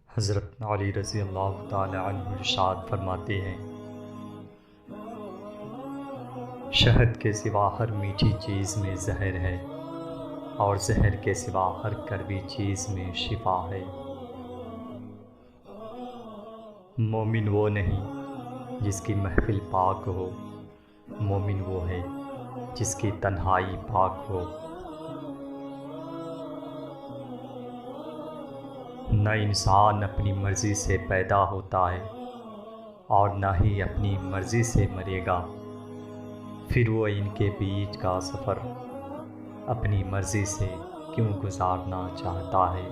حضرت علی رضی اللہ تعالی عنہ ارشاد فرماتے ہیں، شہد کے سوا ہر میٹھی چیز میں زہر ہے، اور زہر کے سوا ہر کڑوی چیز میں شفا ہے۔ مومن وہ نہیں جس کی محفل پاک ہو، مومن وہ ہے جس کی تنہائی پاک ہو۔ نہ انسان اپنی مرضی سے پیدا ہوتا ہے اور نہ ہی اپنی مرضی سے مرے گا، پھر وہ ان کے بیچ کا سفر اپنی مرضی سے کیوں گزارنا چاہتا ہے؟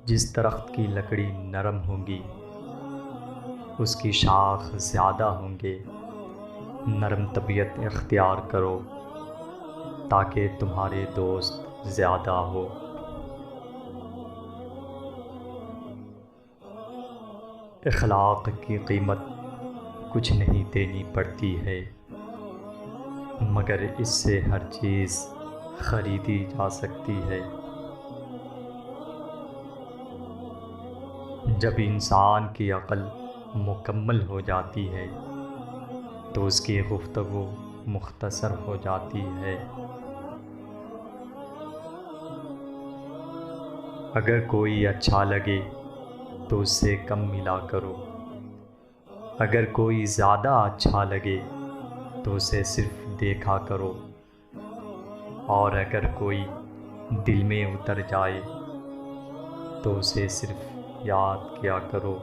جس درخت کی لکڑی نرم ہوگی اس کی شاخ زیادہ ہوں گے۔ نرم طبیعت اختیار کرو تاکہ تمہارے دوست زیادہ ہو۔ اخلاق کی قیمت کچھ نہیں دینی پڑتی ہے، مگر اس سے ہر چیز خریدی جا سکتی ہے۔ جب انسان کی عقل مکمل ہو جاتی ہے تو اس کی گفتگو مختصر ہو جاتی ہے۔ اگر کوئی اچھا لگے تو اس سے کم ملا کرو، اگر کوئی زیادہ اچھا لگے تو اسے صرف دیکھا کرو، اور اگر کوئی دل میں اتر جائے تو اسے صرف یاد کیا کرو۔